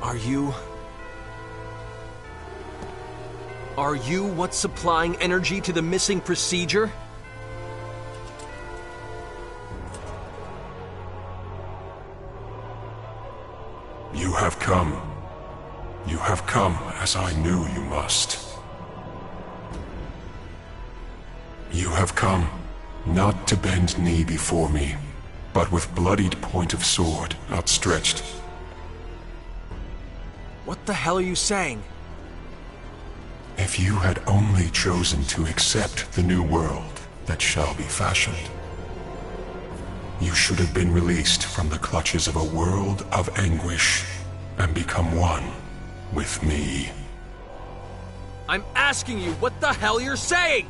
Are you what's supplying energy to the missing procedure? You have come. You have come as I knew you must. You have come, not to bend knee before me, but with bloodied point of sword outstretched. What the hell are you saying? If you had only chosen to accept the new world that shall be fashioned, you should have been released from the clutches of a world of anguish and become one with me. I'm asking you what the hell you're saying!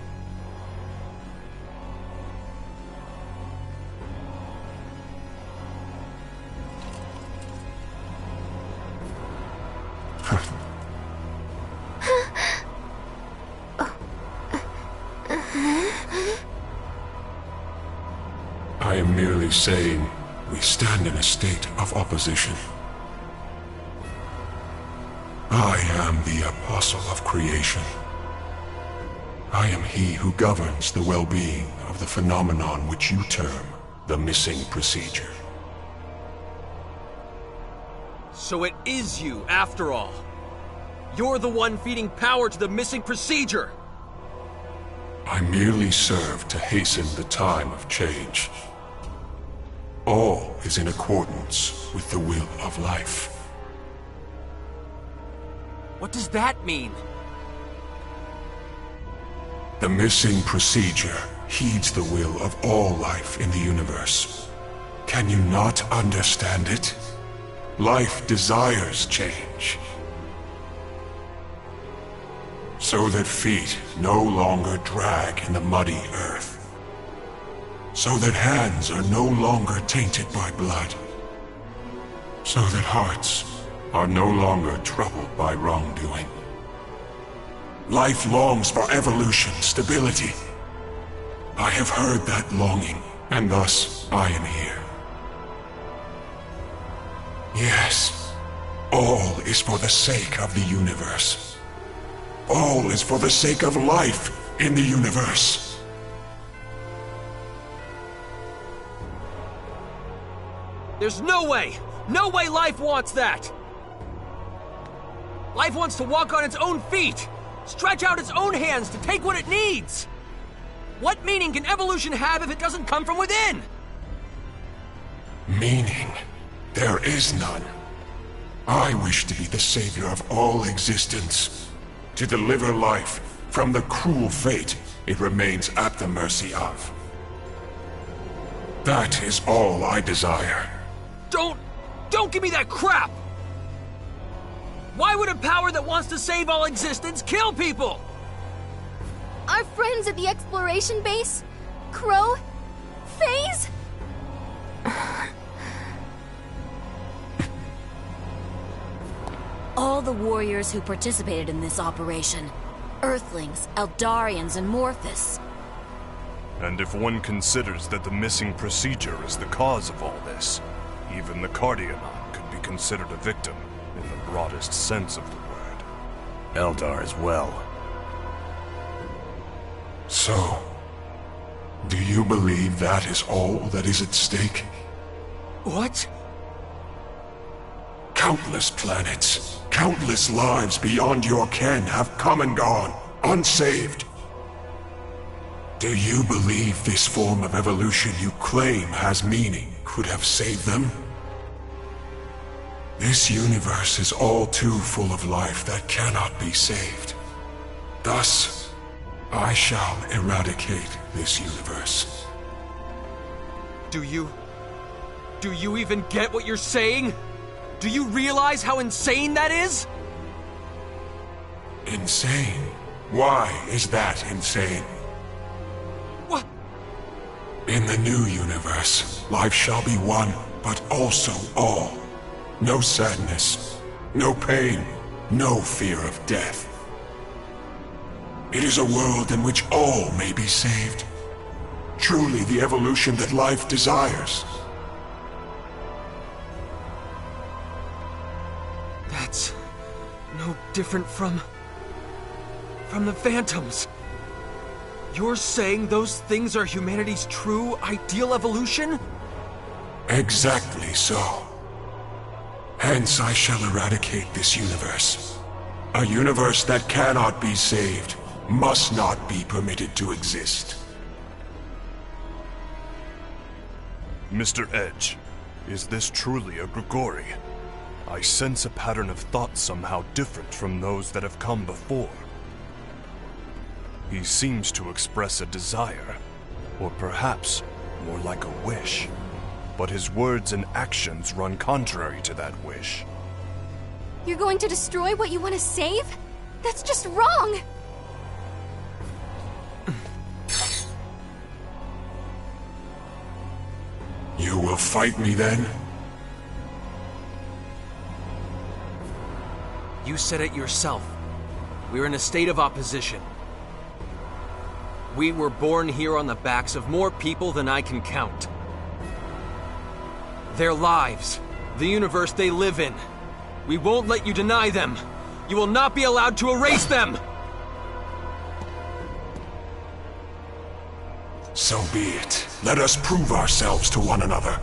I am merely saying we stand in a state of opposition. I am the apostle of creation. I am he who governs the well-being of the phenomenon which you term the missing procedure. So it is you, after all. You're the one feeding power to the missing procedure. I merely serve to hasten the time of change. All is in accordance with the will of life. What does that mean? The missing procedure heeds the will of all life in the universe. Can you not understand it? Life desires change. So that feet no longer drag in the muddy earth. So that hands are no longer tainted by blood. So that hearts are no longer troubled by wrongdoing. Life longs for evolution, stability. I have heard that longing, and thus I am here. Yes, all is for the sake of the universe. All is for the sake of life in the universe. There's no way! No way life wants that! Life wants to walk on its own feet! Stretch out its own hands to take what it needs! What meaning can evolution have if it doesn't come from within? Meaning? There is none. I wish to be the savior of all existence. To deliver life from the cruel fate it remains at the mercy of. That is all I desire. Don't give me that crap! Why would a power that wants to save all existence kill people? Our friends at the exploration base? Crow? FaZe? All the warriors who participated in this operation. Earthlings, Eldarians, and Morphus. And if one considers that the missing procedure is the cause of all this, even the Cardionon could be considered a victim, in the broadest sense of the word. Eldar as well. So, do you believe that is all that is at stake? What? Countless planets, countless lives beyond your ken have come and gone, unsaved. Do you believe this form of evolution you claim has meaning could have saved them? This universe is all too full of life that cannot be saved. Thus, I shall eradicate this universe. Do you even get what you're saying? Do you realize how insane that is? Insane? Why is that insane? What? In the new universe, life shall be one, but also all. No sadness, no pain, no fear of death. It is a world in which all may be saved. Truly the evolution that life desires. That's no different from the Phantoms. You're saying those things are humanity's true, ideal evolution? Exactly so. Hence I shall eradicate this universe. A universe that cannot be saved, must not be permitted to exist. Mr. Edge, is this truly a Grigori? I sense a pattern of thought somehow different from those that have come before. He seems to express a desire, or perhaps more like a wish. But his words and actions run contrary to that wish. You're going to destroy what you want to save? That's just wrong! You will fight me then? You said it yourself. We're in a state of opposition. We were born here on the backs of more people than I can count. Their lives, the universe they live in. We won't let you deny them. You will not be allowed to erase them! So be it. Let us prove ourselves to one another.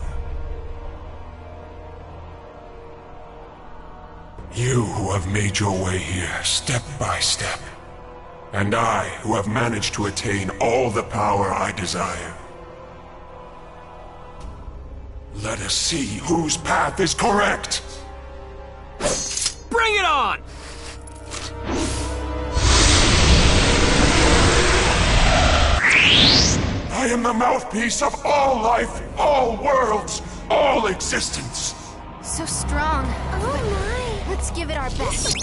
You who have made your way here step by step, and I who have managed to attain all the power I desire. Let us see whose path is correct! Bring it on! I am the mouthpiece of all life, all worlds, all existence. So strong. Oh my! Let's give it our best.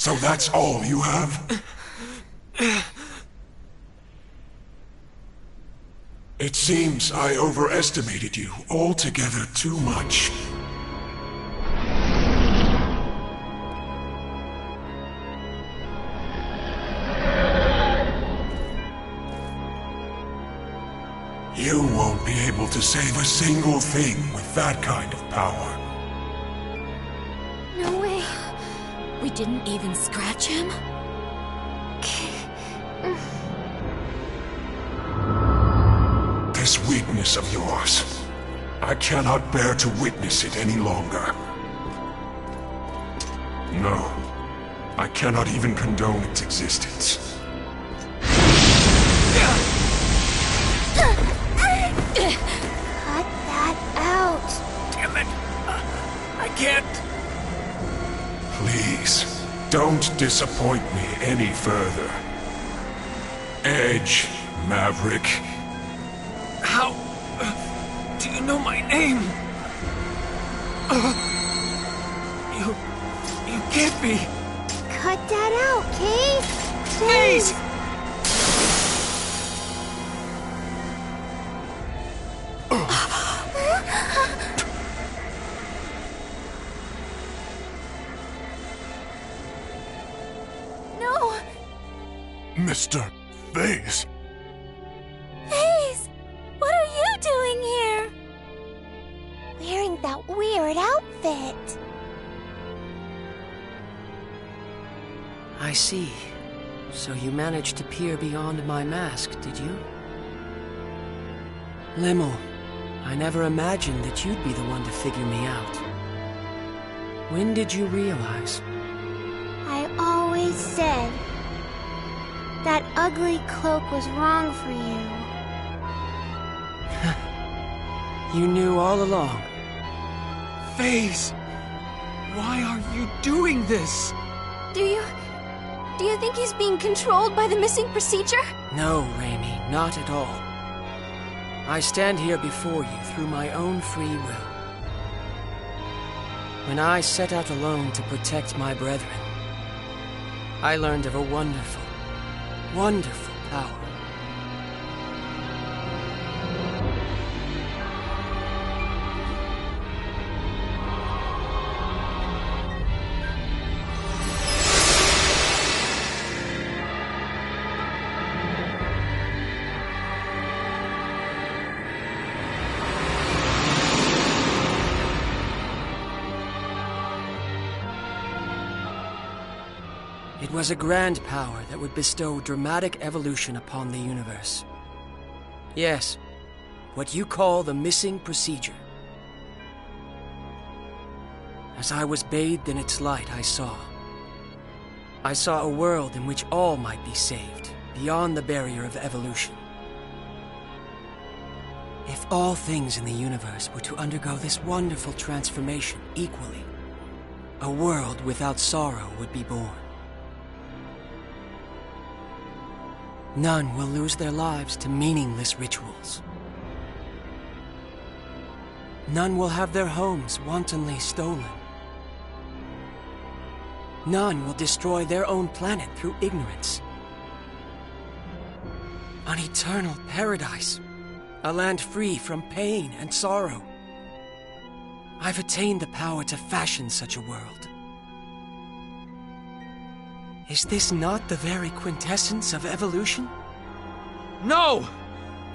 So that's all you have? It seems I overestimated you altogether too much. You won't be able to save a single thing with that kind of power. No way. We didn't even scratch him? This weakness of yours, I cannot bear to witness it any longer. No, I cannot even condone its existence. Cut that out. Damn it! I can't. Please, don't disappoint me any further. Edge, Maverick. How do you know my name? You can't be. Cut that out, Case. Please! No. Mr. Phase! Phase, what are you doing here? Wearing that weird outfit. I see. So you managed to peer beyond my mask, did you? Limmel, I never imagined that you'd be the one to figure me out. When did you realize? I always said that ugly cloak was wrong for you. You knew all along. Phase, why are you doing this? Do you think he's being controlled by the missing procedure? No, Raimi, not at all. I stand here before you through my own free will. When I set out alone to protect my brethren, I learned of a wonderful, wonderful power. It was a grand power that would bestow dramatic evolution upon the universe. Yes, what you call the missing procedure. As I was bathed in its light, I saw a world in which all might be saved, beyond the barrier of evolution. If all things in the universe were to undergo this wonderful transformation equally, a world without sorrow would be born. None will lose their lives to meaningless rituals. None will have their homes wantonly stolen. None will destroy their own planet through ignorance. An eternal paradise, a land free from pain and sorrow. I've attained the power to fashion such a world. Is this not the very quintessence of evolution? No!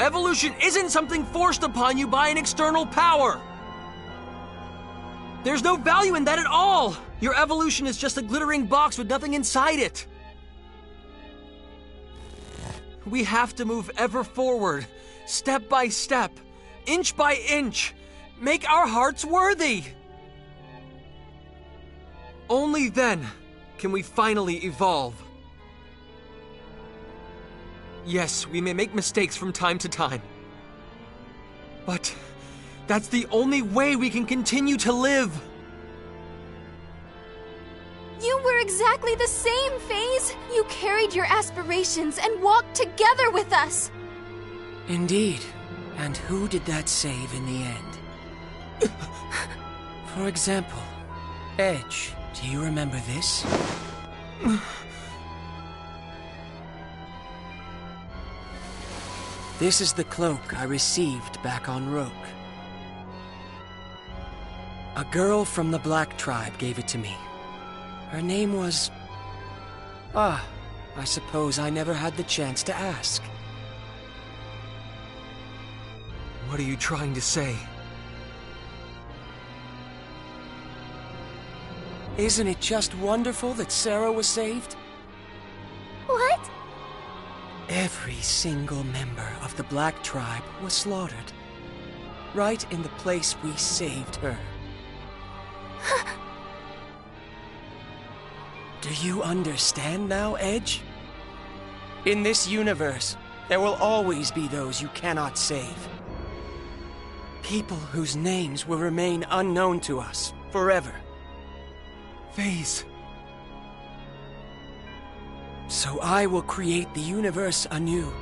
Evolution isn't something forced upon you by an external power! There's no value in that at all! Your evolution is just a glittering box with nothing inside it! We have to move ever forward, step by step, inch by inch, make our hearts worthy! Only then can we finally evolve. Yes, we may make mistakes from time to time. But that's the only way we can continue to live. You were exactly the same, Phase. You carried your aspirations and walked together with us. Indeed. And who did that save in the end? For example, Edge, do you remember this? This is the cloak I received back on Rogue. A girl from the Black Tribe gave it to me. Her name was... I suppose I never had the chance to ask. What are you trying to say? Isn't it just wonderful that Sarah was saved? What? Every single member of the Black Tribe was slaughtered. Right in the place we saved her. Do you understand now, Edge? In this universe, there will always be those you cannot save. People whose names will remain unknown to us forever. Phase. So I will create the universe anew.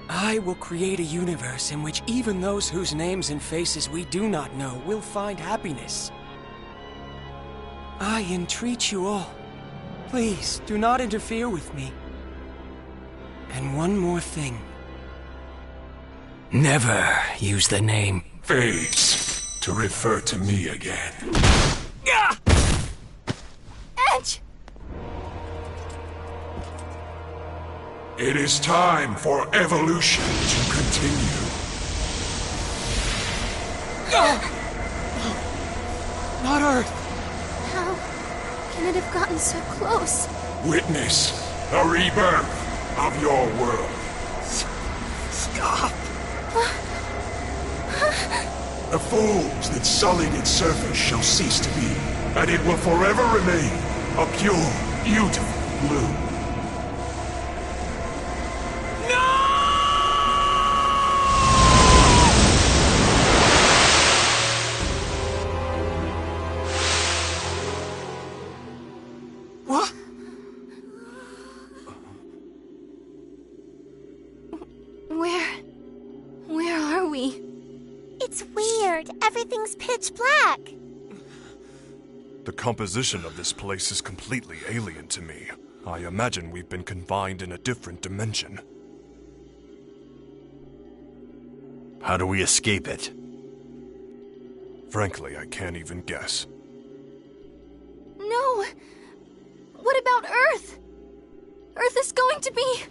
I will create a universe in which even those whose names and faces we do not know will find happiness. I entreat you all, please do not interfere with me. And one more thing. Never use the name Phase, to refer to me again. Edge! It is time for evolution to continue. Not Earth! How can it have gotten so close? Witness the rebirth of your world. Stop! The fools that sullied its surface shall cease to be, and it will forever remain a pure, beautiful blue. What? Where are we? It's weird. Everything's pitch black. The composition of this place is completely alien to me. I imagine we've been confined in a different dimension. How do we escape it? Frankly, I can't even guess. No! What about Earth? Earth is going to be...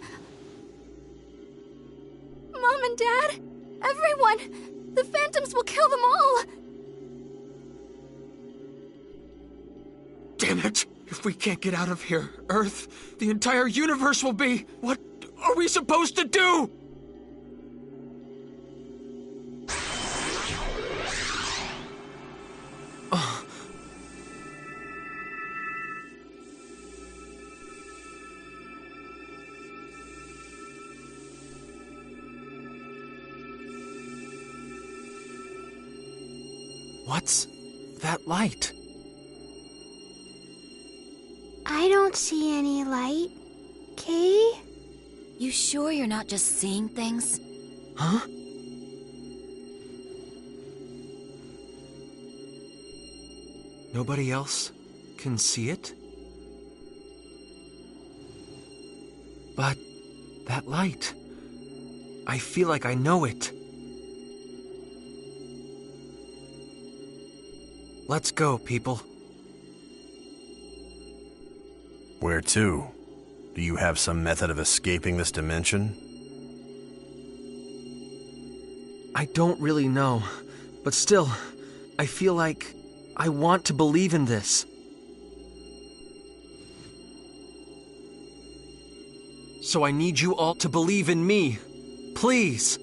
Mom and Dad, everyone! The Phantoms will kill them all! Damn it! If we can't get out of here, Earth, the entire universe will be... What are we supposed to do? What's that light? I don't see any light. Kay? You sure you're not just seeing things? Huh? Nobody else can see it? But that light... I feel like I know it. Let's go, people. Where to? Do you have some method of escaping this dimension? I don't really know, but still, I feel like I want to believe in this. So I need you all to believe in me. Please.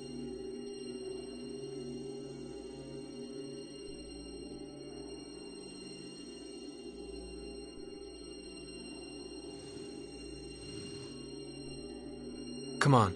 Come on.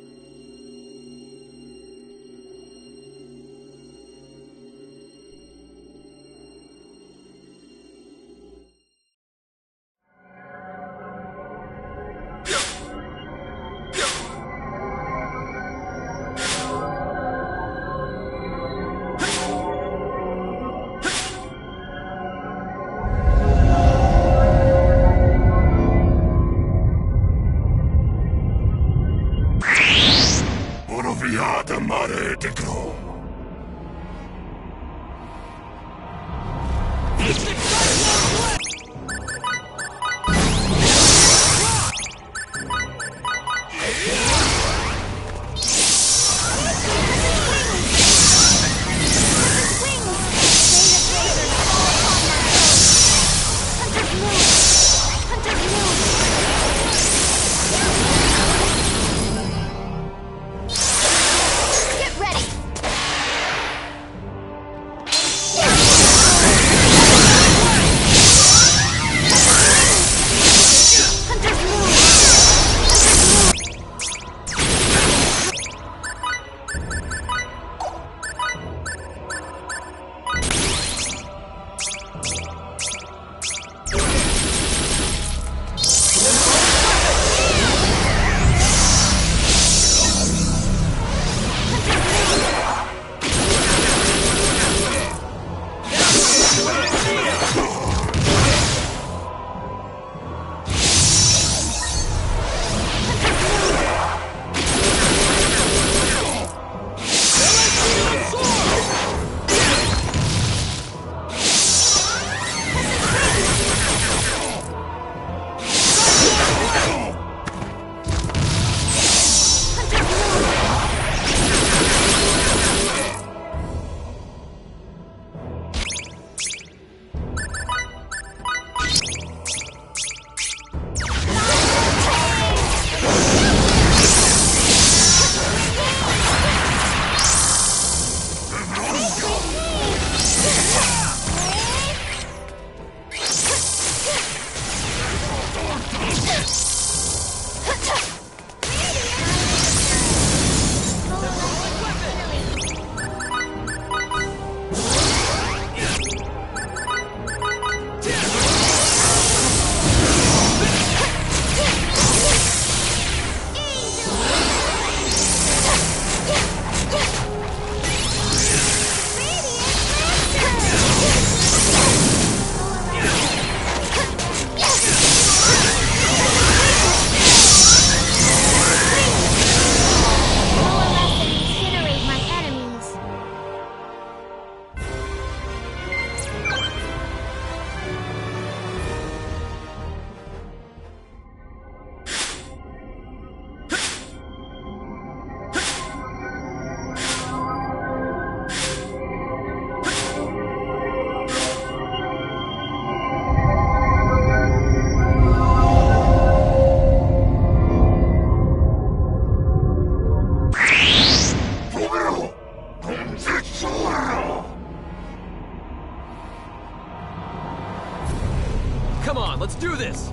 Come on, let's do this!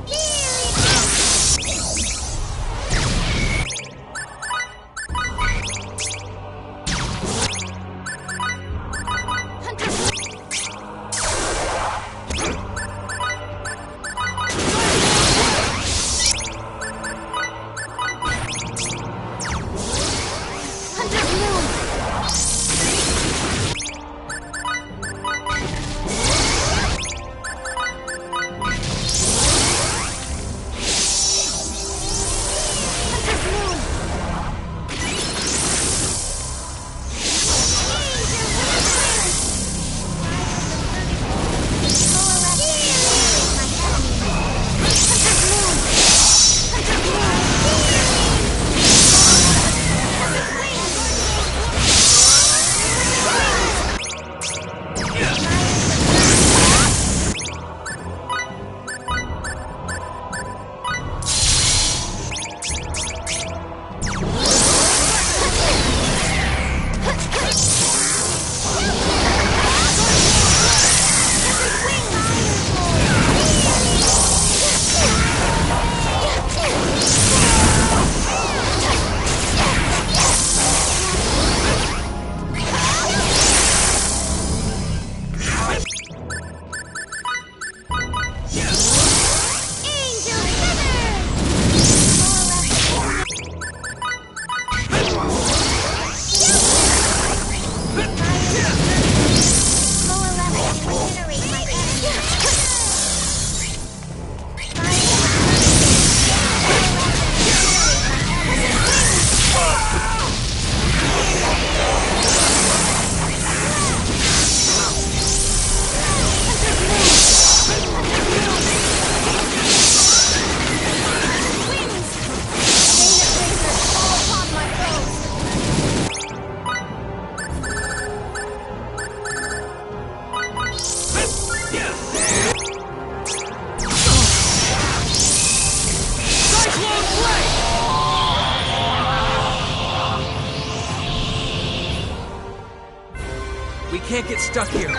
We can't get stuck here.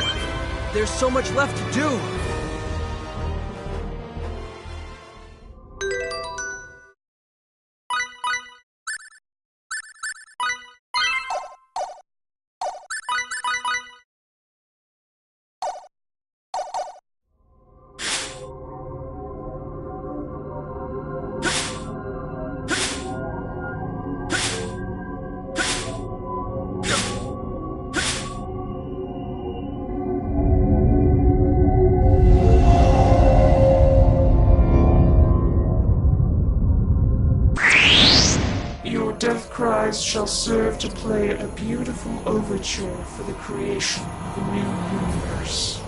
There's so much left to do. Death cries shall serve to play a beautiful overture for the creation of a new universe.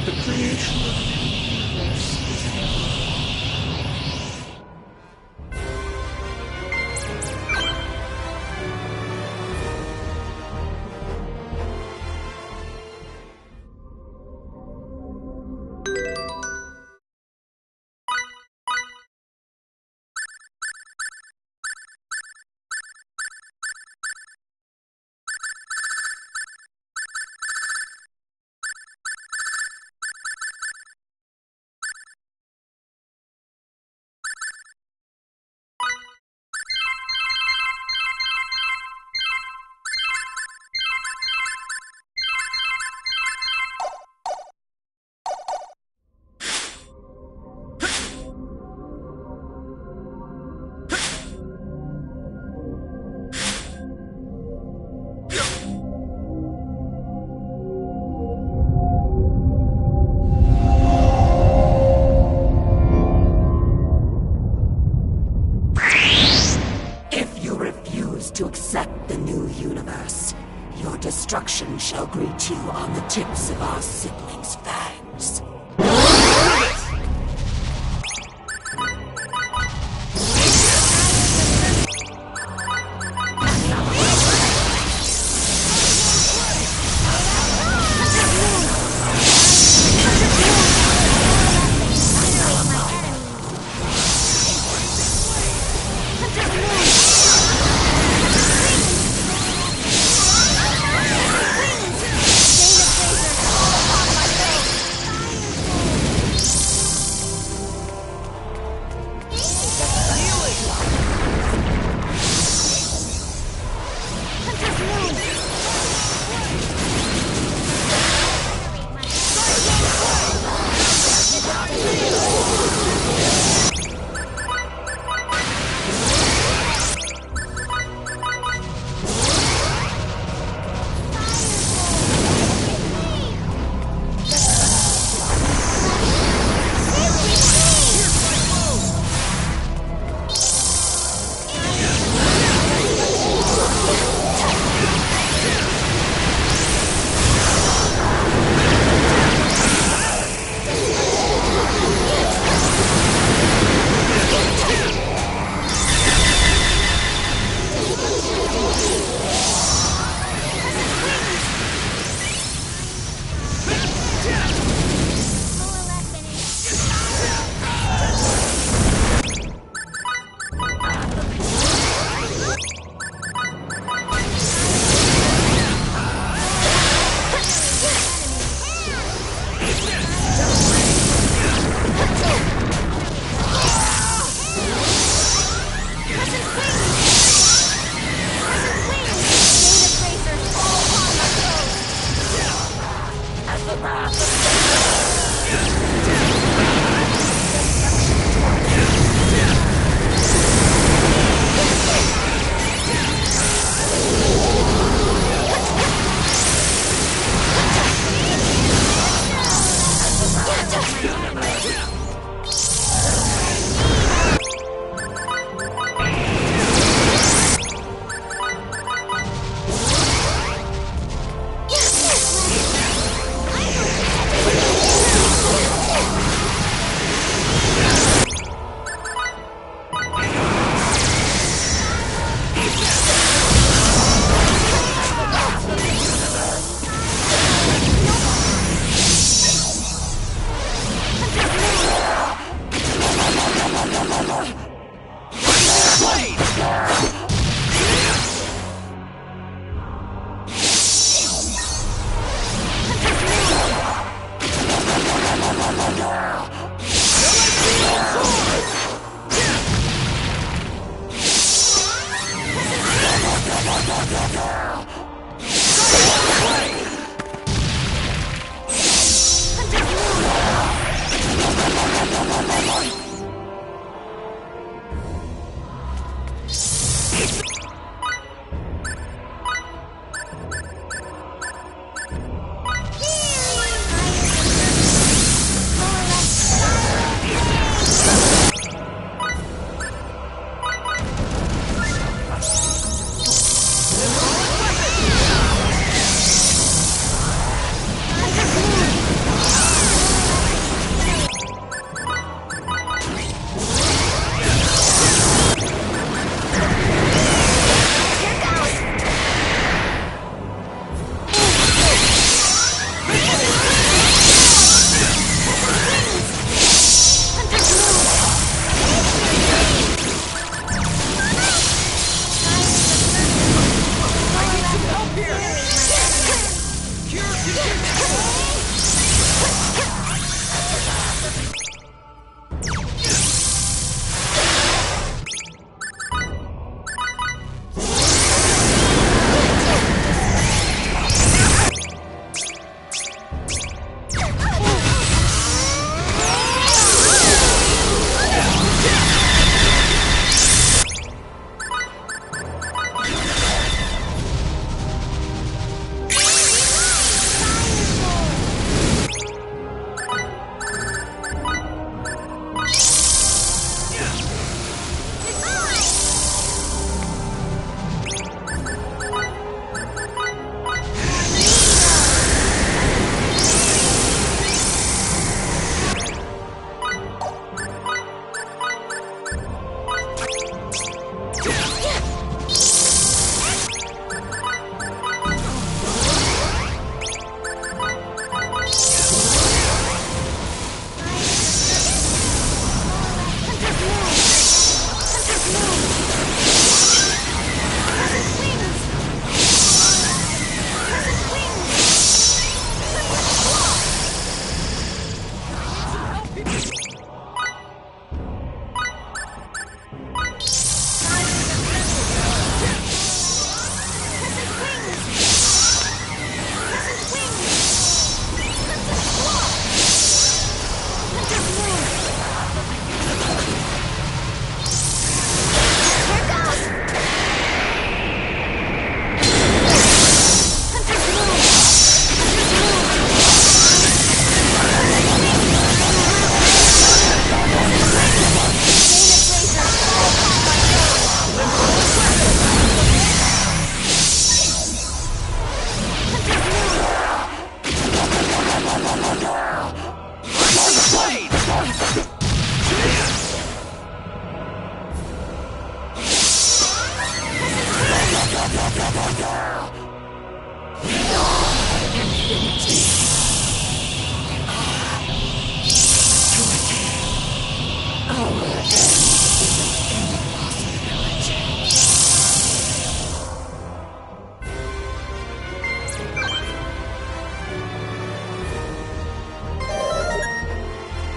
The creation of the universe is inevitable. To accept the new universe, your destruction shall greet you on the tips of our siblings' fangs.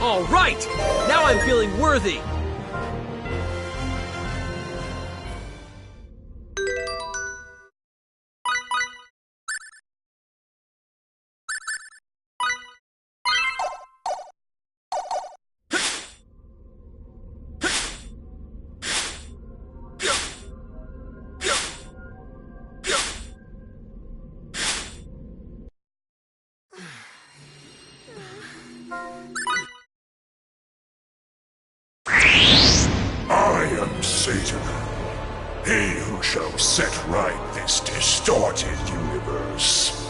All right! Now I'm feeling worthy! I am Satan, he who shall set right this distorted universe.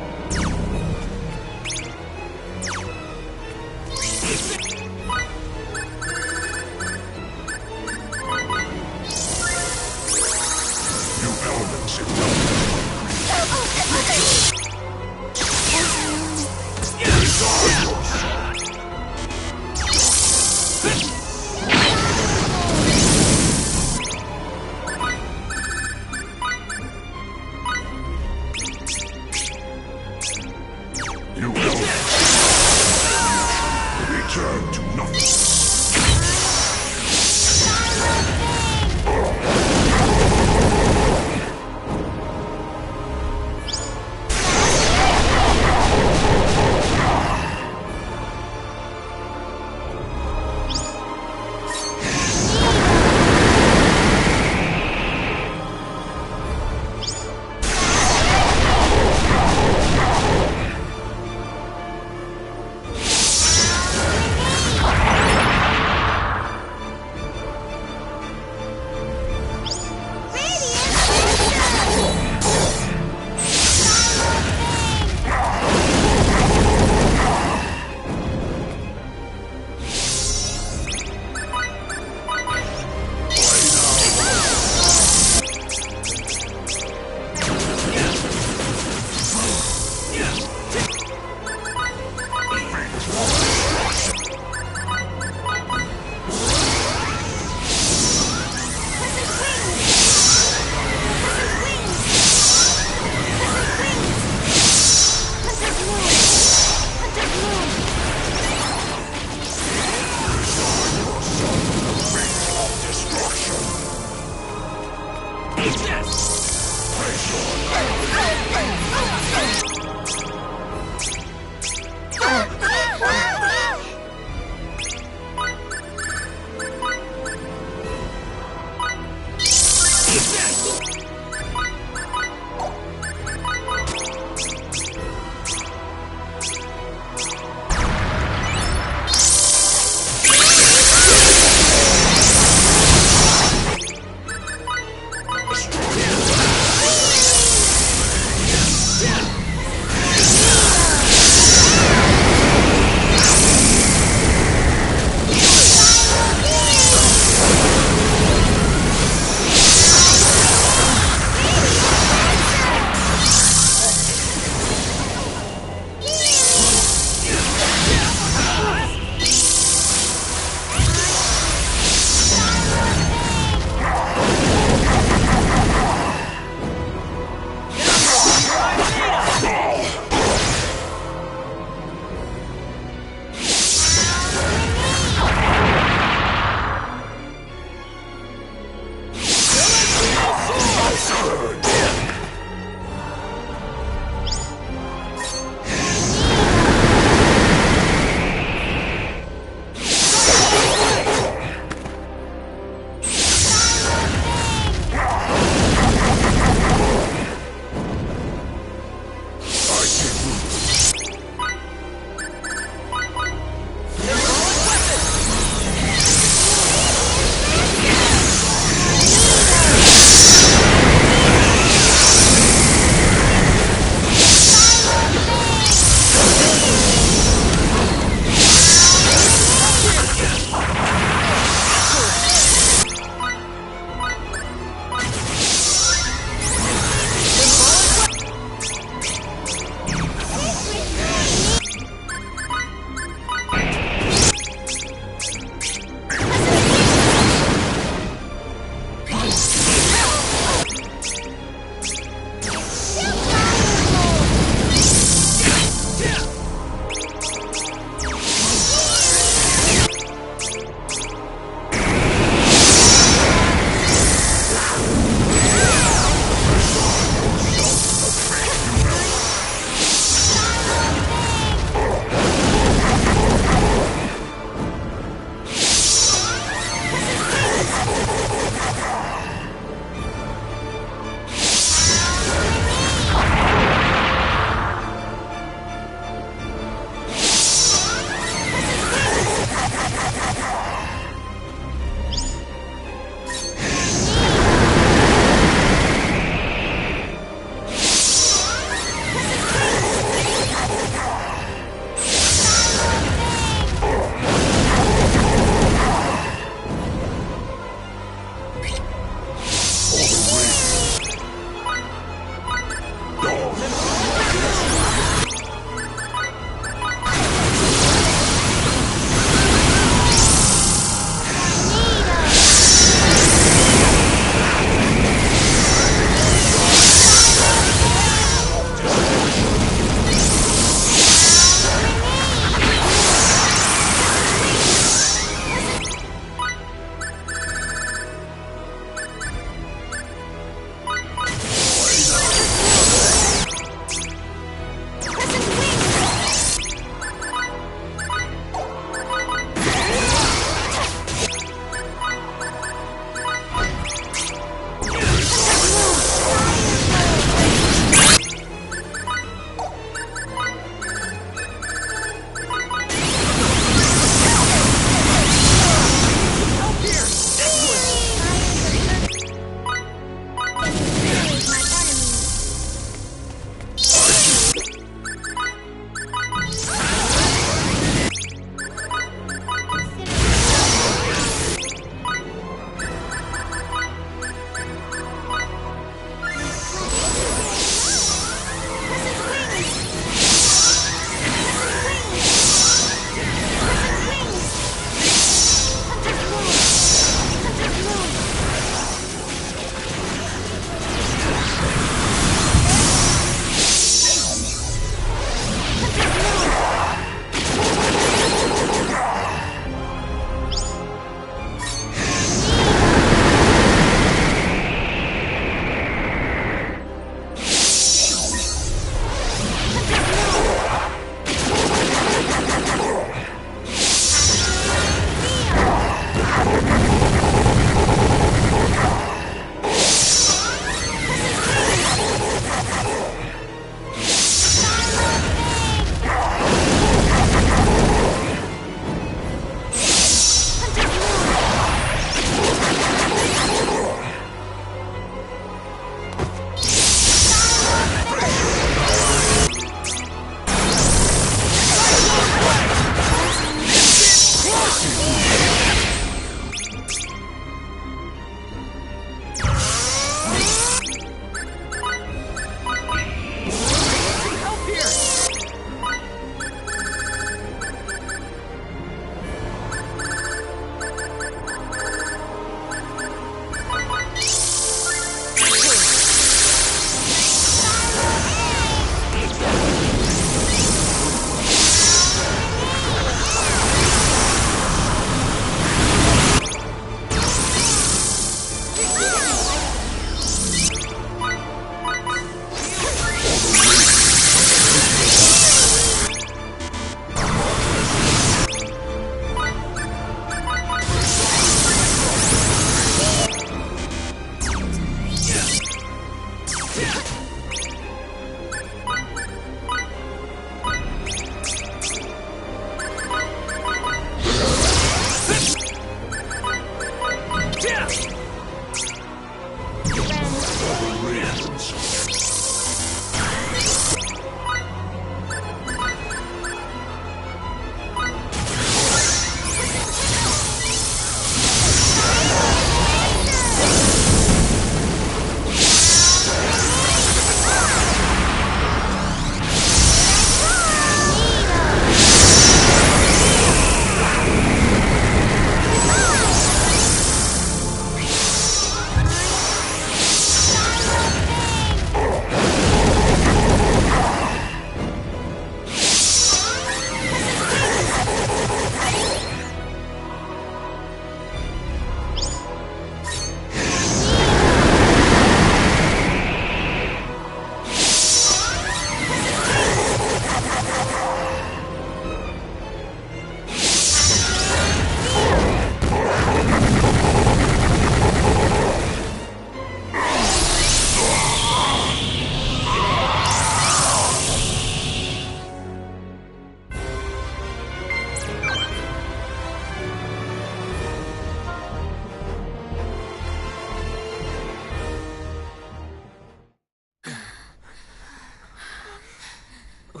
It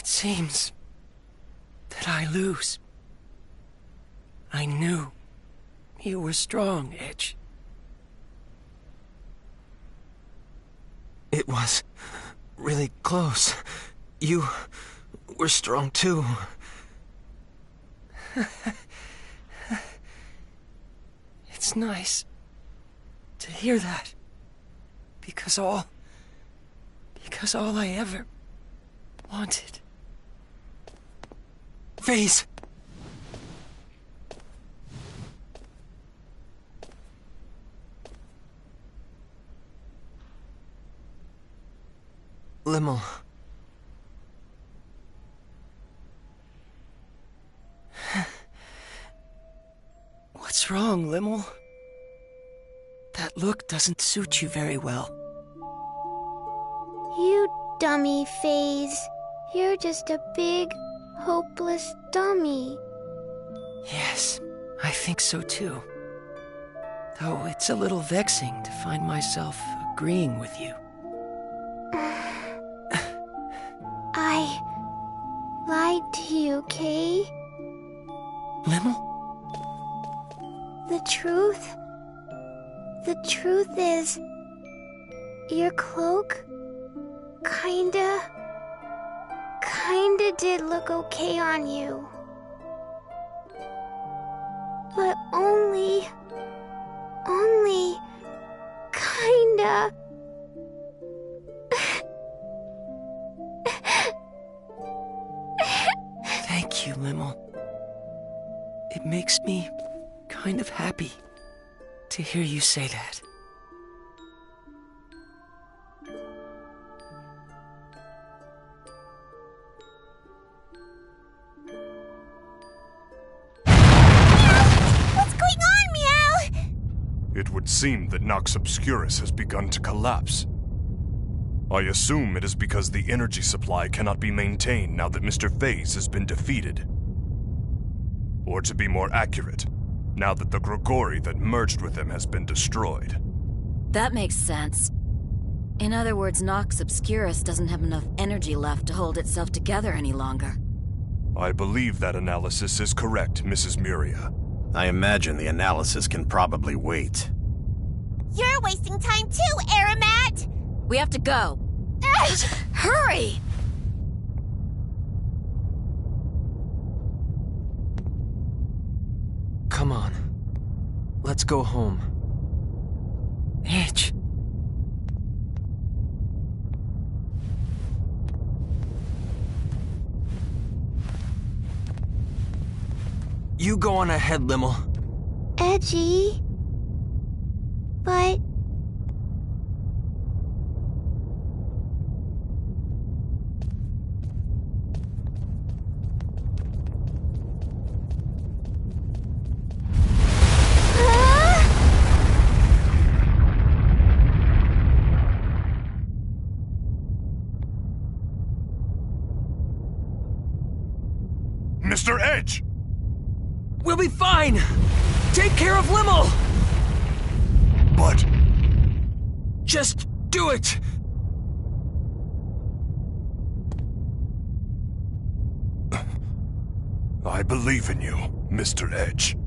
seems that I lose. I knew you were strong, Edge. It was really close. You were strong too. It's nice to hear that. Because all I ever wanted. FaZe! Limmel. What's wrong, Limmel? That look doesn't suit you very well. You dummy, FaZe. You're just a big, hopeless dummy. Yes, I think so too. Though it's a little vexing to find myself agreeing with you. I lied to you, Kay. Limmel? The truth is, your cloak kinda did look okay on you. But only kinda. Thank you, Limmel. It makes me kind of happy to hear you say that. What's going on, Meow? It would seem that Nox Obscurus has begun to collapse. I assume it is because the energy supply cannot be maintained now that Mr. FaZe has been defeated. Or to be more accurate, now that the Grigori that merged with him has been destroyed. That makes sense. In other words, Nox Obscurus doesn't have enough energy left to hold itself together any longer. I believe that analysis is correct, Mrs. Muria. I imagine the analysis can probably wait. You're wasting time too, Aramat! We have to go. Hurry! Come on. Let's go home. Edge. You go on ahead, Limmel. Edgy. But... Mr. Edge! We'll be fine! Take care of Limmel! But... Just do it! I believe in you, Mr. Edge.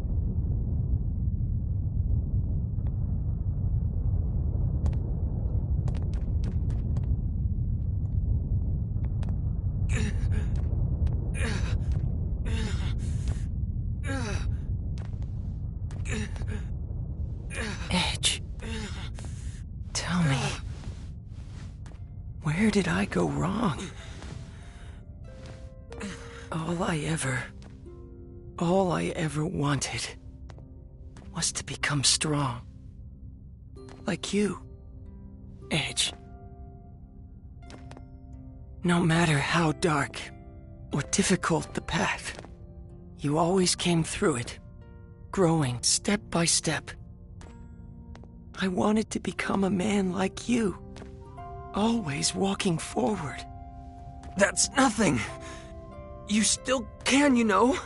Edge. Tell me. Where did I go wrong? All I ever wanted was to become strong. Like you, Edge. No matter how dark or difficult the path, you always came through it, growing step by step I wanted to become a man like you. Always walking forward. That's nothing. You still can, you know.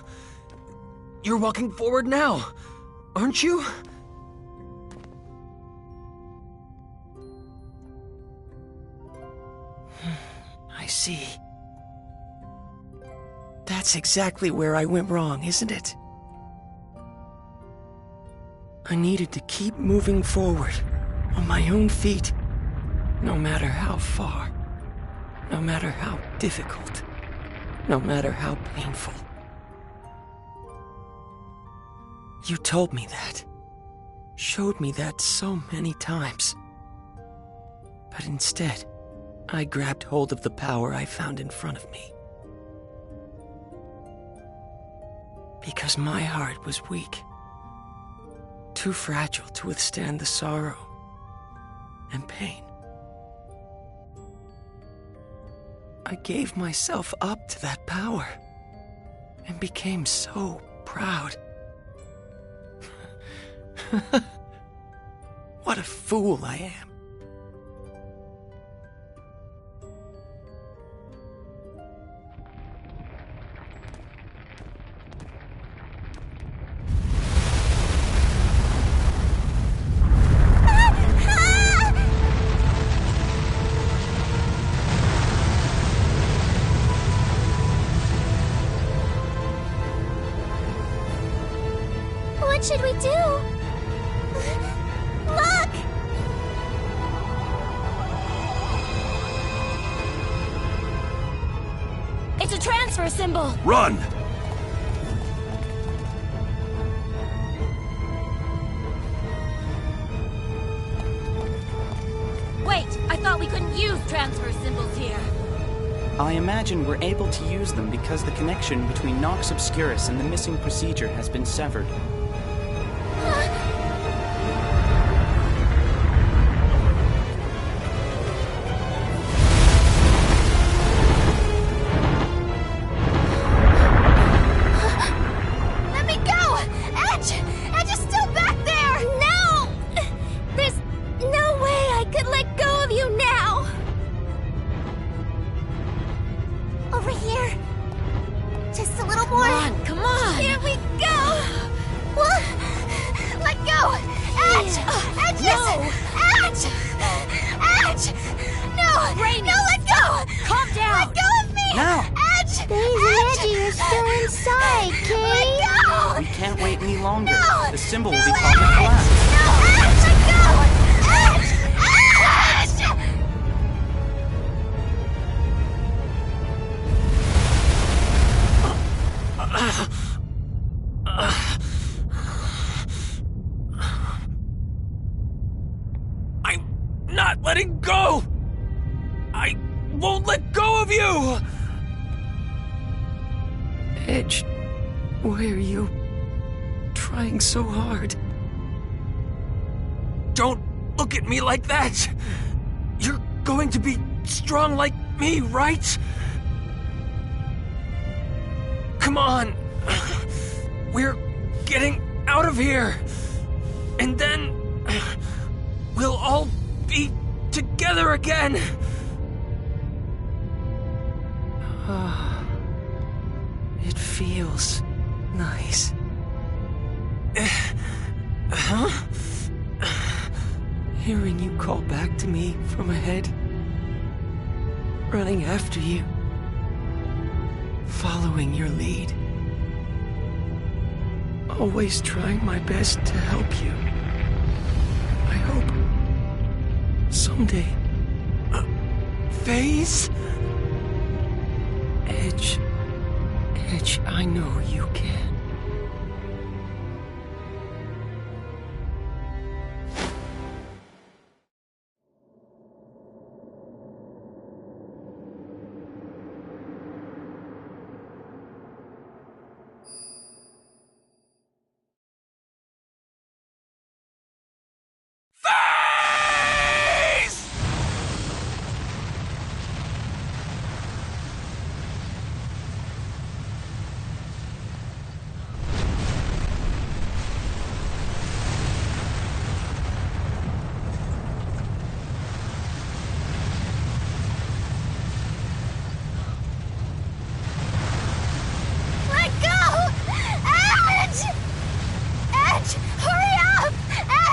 You're walking forward now, aren't you? I see. That's exactly where I went wrong, isn't it? I needed to keep moving forward on my own feet, no matter how far, no matter how difficult, no matter how painful. You told me that, showed me that so many times. But instead, I grabbed hold of the power I found in front of me. Because my heart was weak, too fragile to withstand the sorrow and pain. I gave myself up to that power and became so proud. What a fool I am. What should we do? Look! It's a transfer symbol! Run! Wait, I thought we couldn't use transfer symbols here. I imagine we're able to use them because the connection between Nox Obscurus and the missing procedure has been severed. Let me go! Edge! Edge is still back there! No! There's no way I could let go of you now! Over here. Just a little more. Come on! Here we go! Let go! Edge! Edge! No! Edge! Edge! No! Rainy, No, let go! Calm down! Let go of me! Now! Edge! Daisy and Edgy are still inside, Kay! Let go! We can't wait any longer. No! The symbol will No, be called Edge! collapse. No, Edge! Let go! Edge! Edge! I'm not letting go! I won't let go of you! Edge, why are you trying so hard? Don't look at me like that! You're going to be strong like me, right? Come on! We're getting out of here! And then we'll all be together again! It feels nice. Huh? Hearing you call back to me from ahead. Running after you. Following your lead. Always trying my best to help you. I hope someday. Phase? Edge, I know you can. Edge! Hurry up!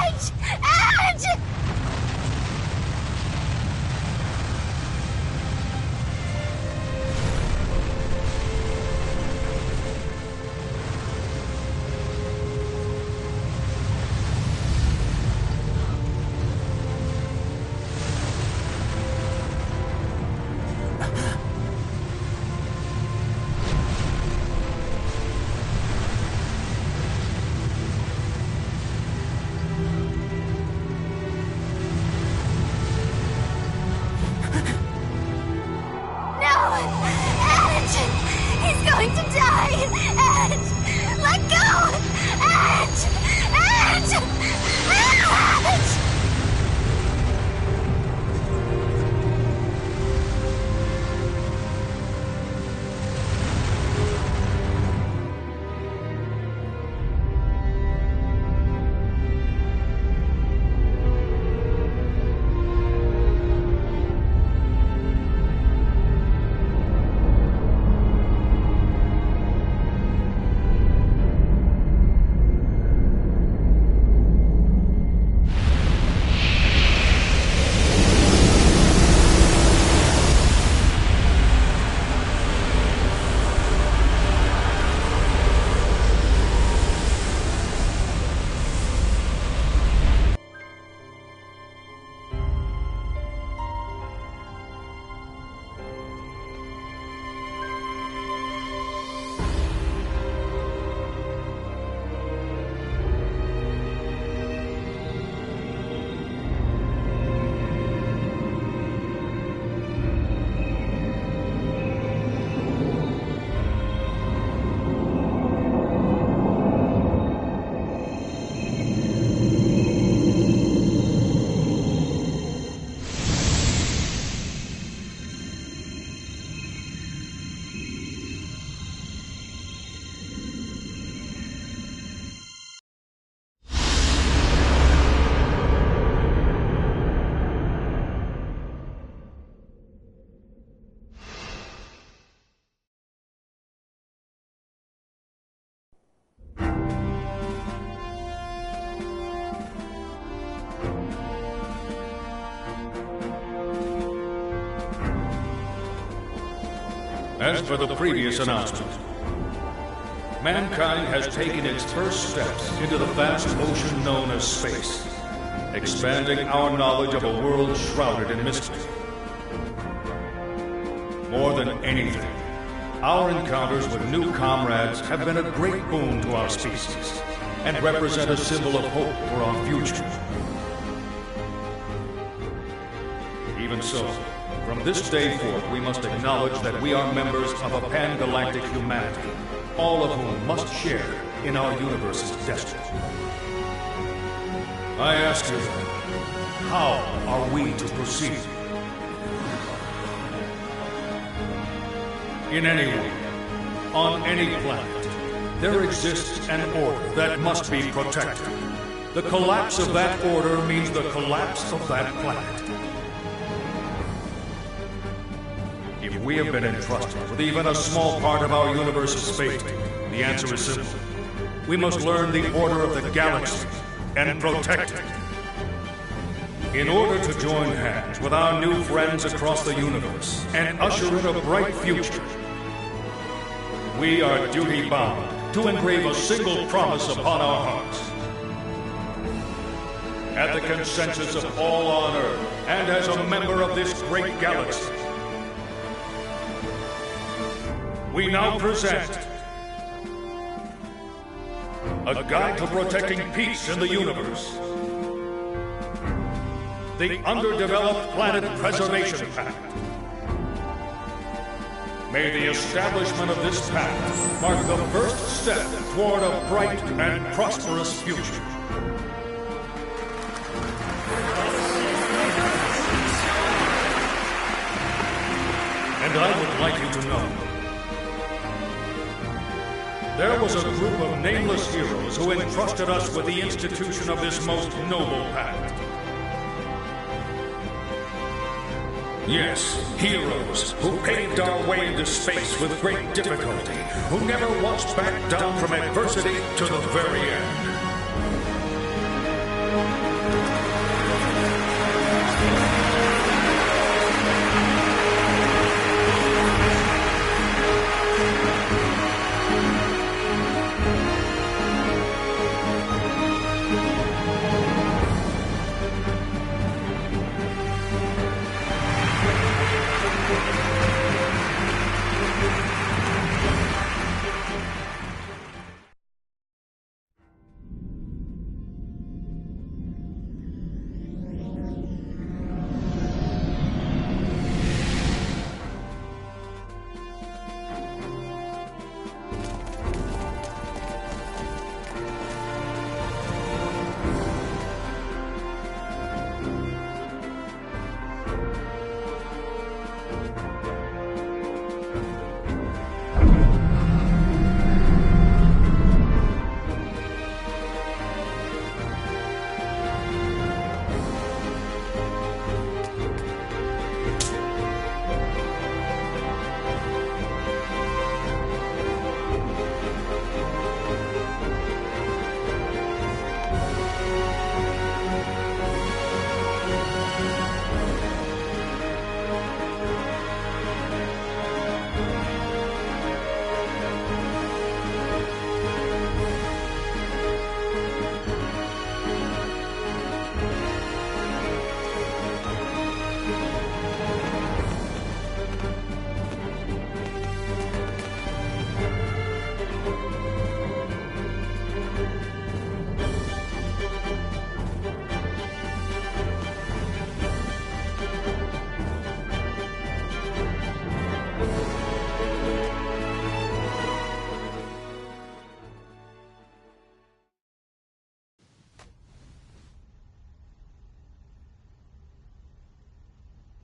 Edge! Edge! As for the previous announcement, mankind has taken its first steps into the vast ocean known as space, expanding our knowledge of a world shrouded in mystery. More than anything, our encounters with new comrades have been a great boon to our species and represent a symbol of hope for our future. Even so, from this day forth, we must acknowledge that we are members of a pan-galactic humanity, all of whom must share in our universe's destiny. I ask you, how are we to proceed? In any way, on any planet, there exists an order that must be protected. The collapse of that order means the collapse of that planet. If we have been entrusted with even a small part of our universe's fate, the answer is simple. We must learn the order of the galaxy and protect it. In order to join hands with our new friends across the universe and usher in a bright future, we are duty-bound to engrave a single promise upon our hearts. At the consensus of all on Earth, and as a member of this great galaxy, we now present a guide to protecting peace in the universe. The Underdeveloped Planet Preservation Pact. May the establishment of this pact mark the first step toward a bright and prosperous future. And I would like you to know, there was a group of nameless heroes who entrusted us with the institution of this most noble pact. Yes, heroes who paved our way into space with great difficulty, who never once backed down from adversity to the very end.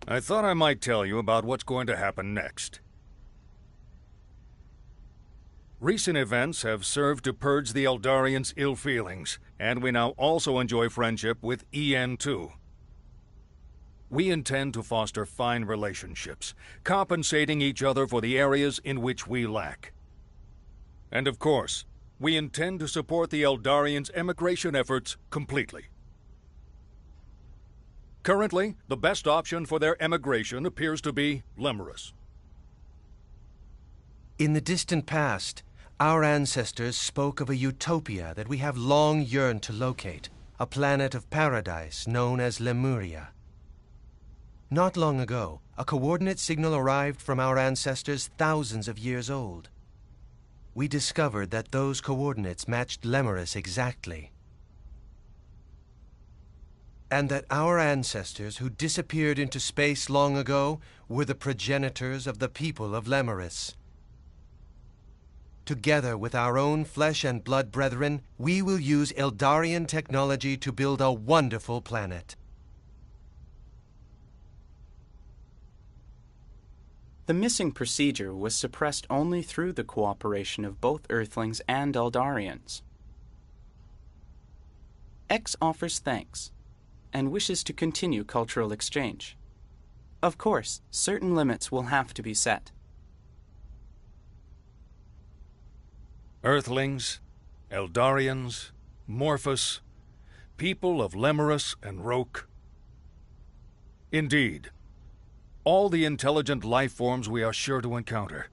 I thought I might tell you about what's going to happen next. Recent events have served to purge the Eldarians' ill feelings, and we now also enjoy friendship with EN2. We intend to foster fine relationships, compensating each other for the areas in which we lack. And of course, we intend to support the Eldarians' emigration efforts completely. Currently, the best option for their emigration appears to be Lemurus. In the distant past, our ancestors spoke of a utopia that we have long yearned to locate, a planet of paradise known as Lemuria. Not long ago, a coordinate signal arrived from our ancestors thousands of years old. We discovered that those coordinates matched Lemurus exactly. And that our ancestors who disappeared into space long ago were the progenitors of the people of Lemurus. Together with our own flesh and blood brethren, we will use Eldarian technology to build a wonderful planet. The missing procedure was suppressed only through the cooperation of both Earthlings and Eldarians. X offers thanks, and wishes to continue cultural exchange. Of course, certain limits will have to be set. Earthlings, Eldarians, Morphus, people of Lemurus and Roke. Indeed, all the intelligent life forms we are sure to encounter.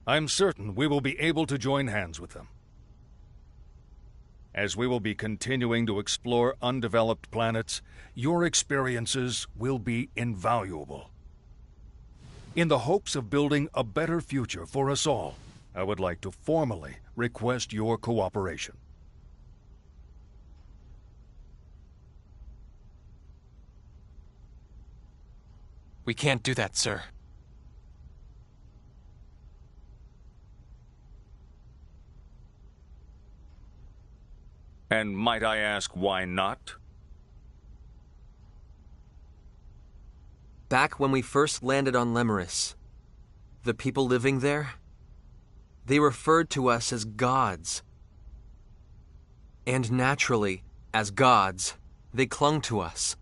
I'm certain we will be able to join hands with them. As we will be continuing to explore undeveloped planets, your experiences will be invaluable. In the hopes of building a better future for us all, I would like to formally request your cooperation. We can't do that, sir. And might I ask why not? Back when we first landed on Lemurus, the people living there, they referred to us as gods. And naturally, as gods, they clung to us.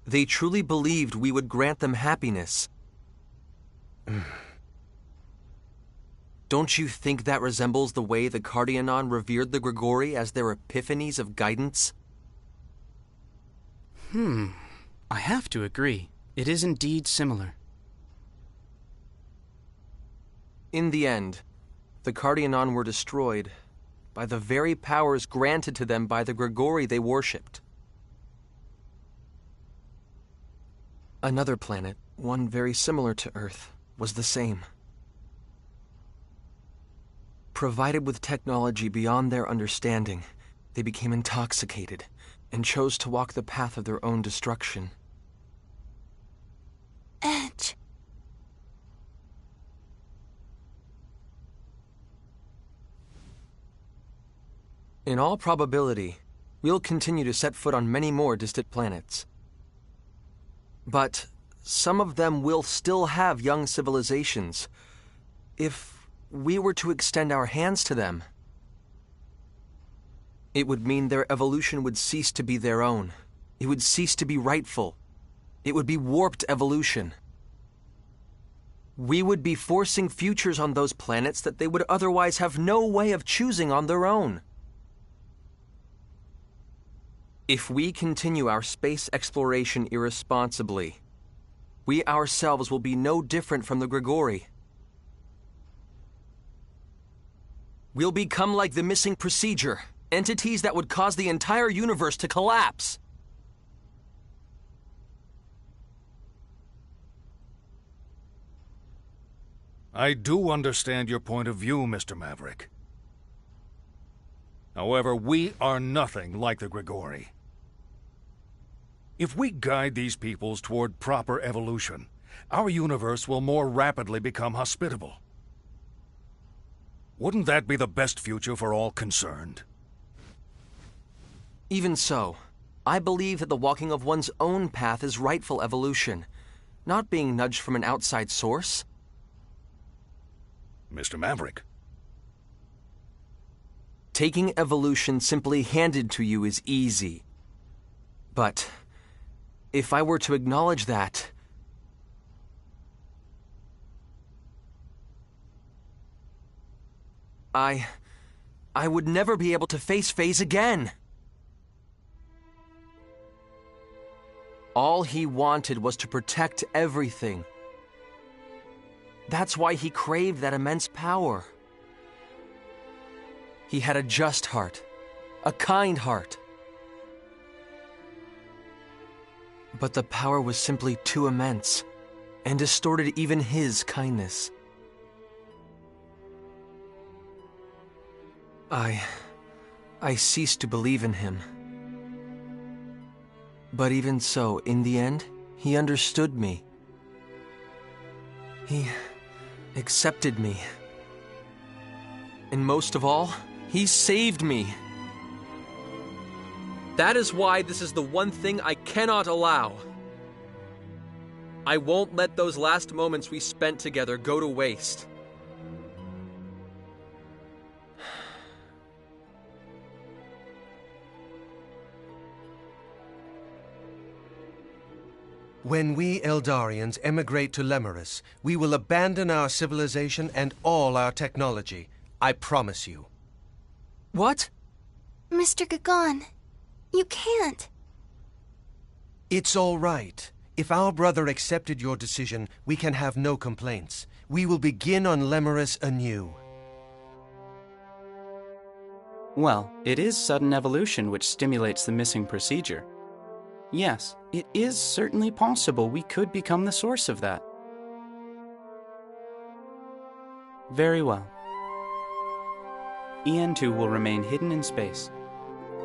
They truly believed we would grant them happiness. Don't you think that resembles the way the Cardianon revered the Grigori as their epiphanies of guidance? I have to agree. It is indeed similar. In the end, the Cardianon were destroyed by the very powers granted to them by the Grigori they worshipped. Another planet, one very similar to Earth, was the same. Provided with technology beyond their understanding, they became intoxicated and chose to walk the path of their own destruction. Edge. In all probability, we'll continue to set foot on many more distant planets. But some of them will still have young civilizations. If we were to extend our hands to them, it would mean their evolution would cease to be their own. It would cease to be rightful. It would be warped evolution. We would be forcing futures on those planets that they would otherwise have no way of choosing on their own. If we continue our space exploration irresponsibly, we ourselves will be no different from the Grigori. We'll become like the missing procedure, entities that would cause the entire universe to collapse. I do understand your point of view, Mr. Maverick. However, we are nothing like the Grigori. If we guide these peoples toward proper evolution, our universe will more rapidly become hospitable. Wouldn't that be the best future for all concerned? Even so, I believe that the walking of one's own path is rightful evolution, not being nudged from an outside source. Mr. Maverick. Taking evolution simply handed to you is easy. But if I were to acknowledge that, I would never be able to face Phase again. All he wanted was to protect everything. That's why he craved that immense power. He had a just heart, a kind heart. But the power was simply too immense, and distorted even his kindness. I ceased to believe in him. But even so, in the end, he understood me. He accepted me. And most of all, he saved me. That is why this is the one thing I cannot allow. I won't let those last moments we spent together go to waste. When we Eldarians emigrate to Lemurus, we will abandon our civilization and all our technology. I promise you. What? Mr. Gagon, you can't. It's all right. If our brother accepted your decision, we can have no complaints. We will begin on Lemurus anew. Well, it is sudden evolution which stimulates the missing procedure. Yes, it is certainly possible we could become the source of that. Very well. EN2 will remain hidden in space,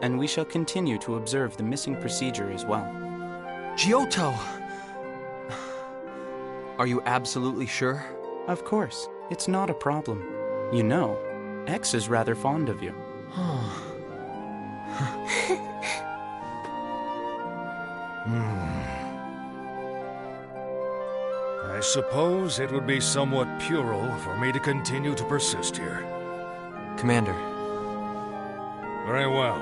and we shall continue to observe the missing procedure as well. Giotto! Are you absolutely sure? Of course, it's not a problem. You know, X is rather fond of you. I suppose it would be somewhat puerile for me to continue to persist here. Commander. Very well.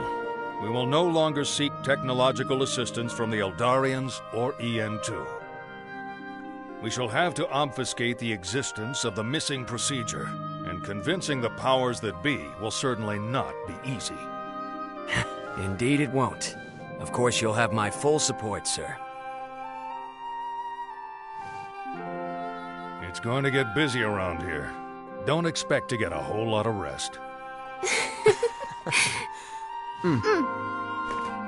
We will no longer seek technological assistance from the Eldarians or EN2. We shall have to obfuscate the existence of the missing procedure, and convincing the powers that be will certainly not be easy. Indeed it won't. Of course you'll have my full support, sir. It's going to get busy around here. Don't expect to get a whole lot of rest.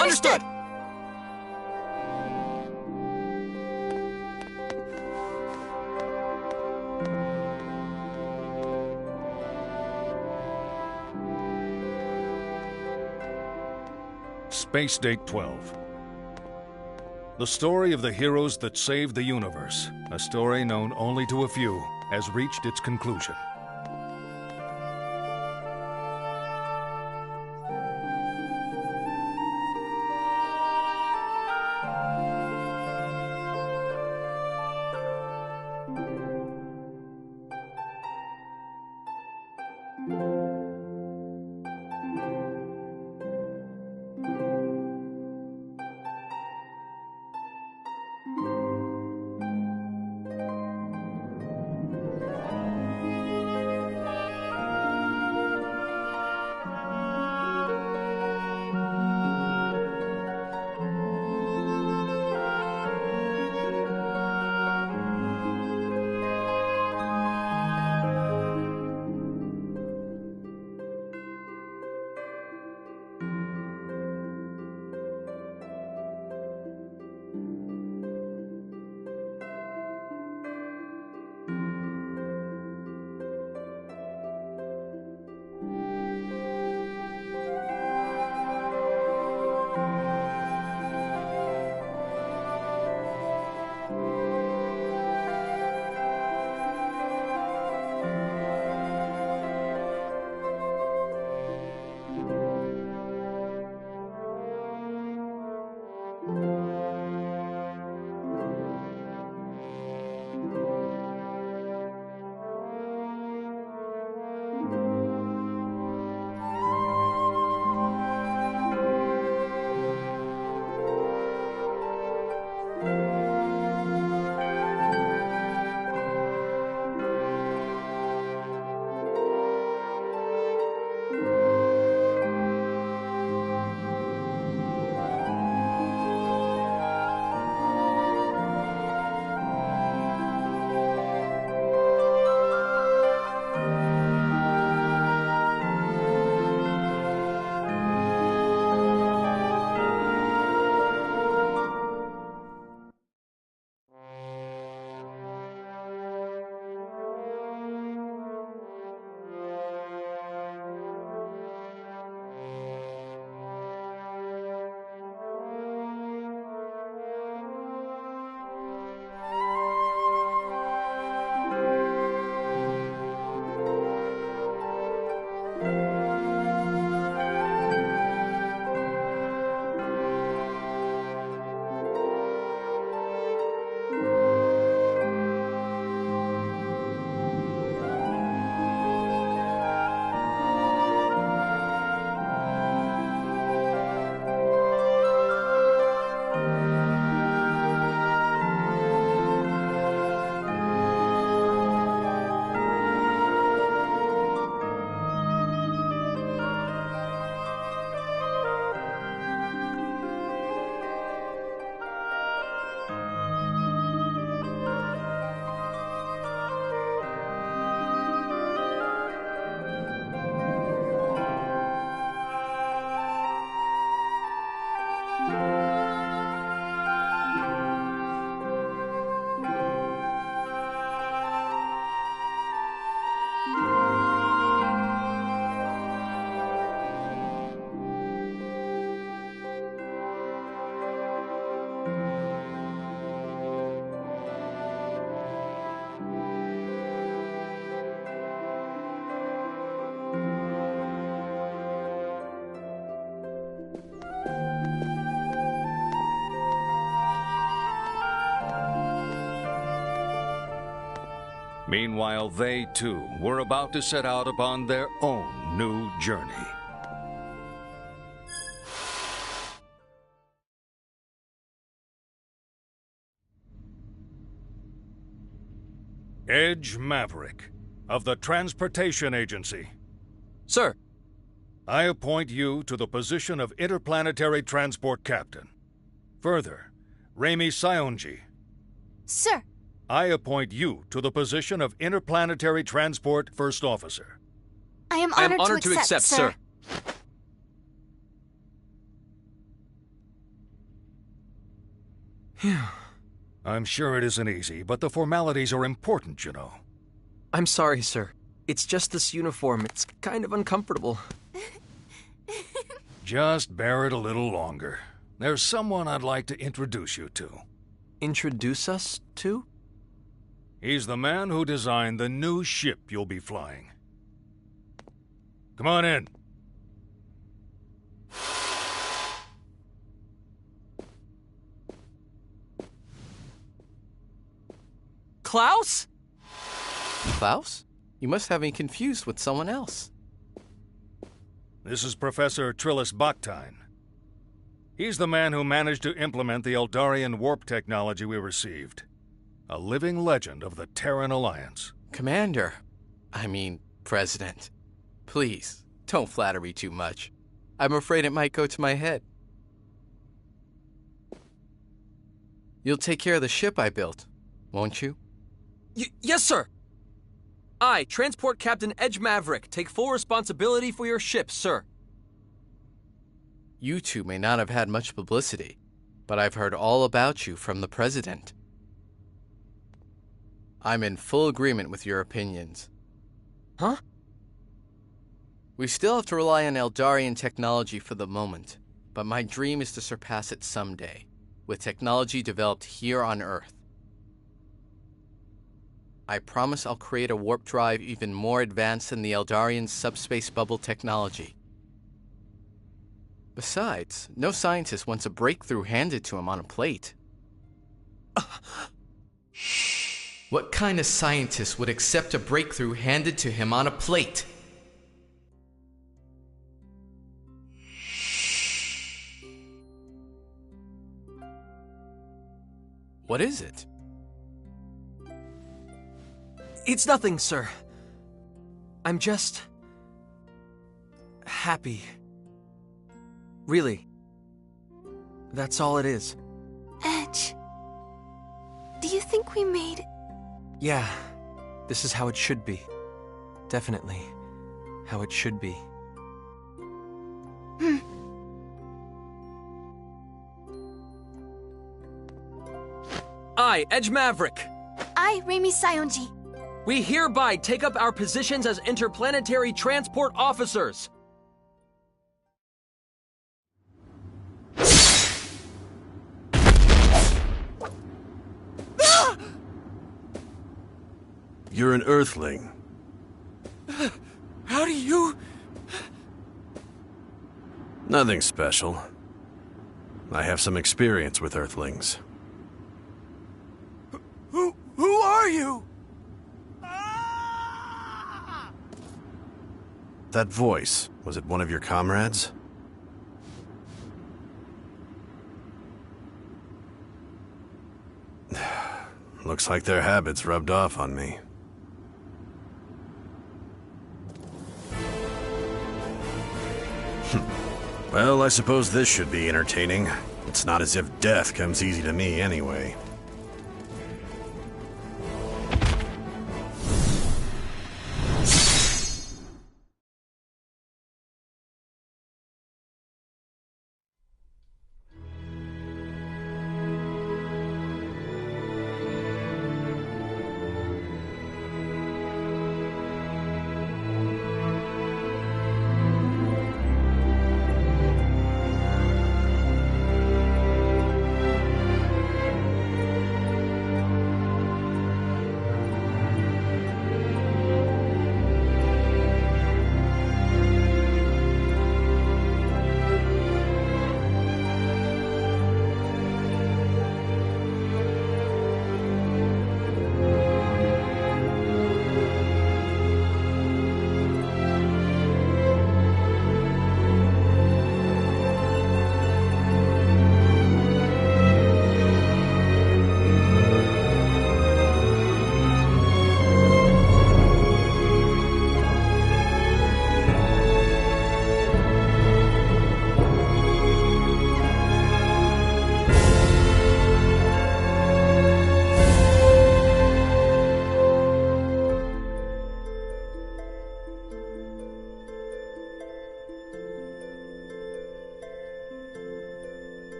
Understood! Space Date 12. The story of the heroes that saved the universe, a story known only to a few, has reached its conclusion. Meanwhile, they too were about to set out upon their own new journey. Edge Maverick, of the Transportation Agency. Sir. I appoint you to the position of Interplanetary Transport Captain. Further, Remy Sionji. Sir. I appoint you to the position of Interplanetary Transport First Officer. I am honored to accept, sir. I'm sure it isn't easy, but the formalities are important, you know. I'm sorry, sir. It's just this uniform. It's kind of uncomfortable. Just bear it a little longer. There's someone I'd like to introduce you to. Introduce us to? He's the man who designed the new ship you'll be flying. Come on in. Klaus? Klaus? You must have me confused with someone else. This is Professor Trillis Baktine. He's the man who managed to implement the Eldarian warp technology we received. A living legend of the Terran Alliance. Commander. I mean, President. Please, don't flatter me too much. I'm afraid it might go to my head. You'll take care of the ship I built, won't you? Yes, sir! I, Transport Captain Edge Maverick, take full responsibility for your ship, sir. You two may not have had much publicity, but I've heard all about you from the President. I'm in full agreement with your opinions. Huh? We still have to rely on Eldarian technology for the moment, but my dream is to surpass it someday, with technology developed here on Earth. I promise I'll create a warp drive even more advanced than the Eldarian subspace bubble technology. Besides, no scientist wants a breakthrough handed to him on a plate. What kind of scientist would accept a breakthrough handed to him on a plate? What is it? It's nothing, sir. I'm just... happy. Really. That's all it is. Edge. Do you think we made... Yeah. This is how it should be. Definitely. How it should be. I, Edge Maverick. I, Remy Sionji. We hereby take up our positions as interplanetary transport officers. You're an Earthling. How do you... Nothing special. I have some experience with Earthlings. Who are you? That voice, was it one of your comrades? Looks like their habits rubbed off on me. Well, I suppose this should be entertaining. It's not as if death comes easy to me anyway.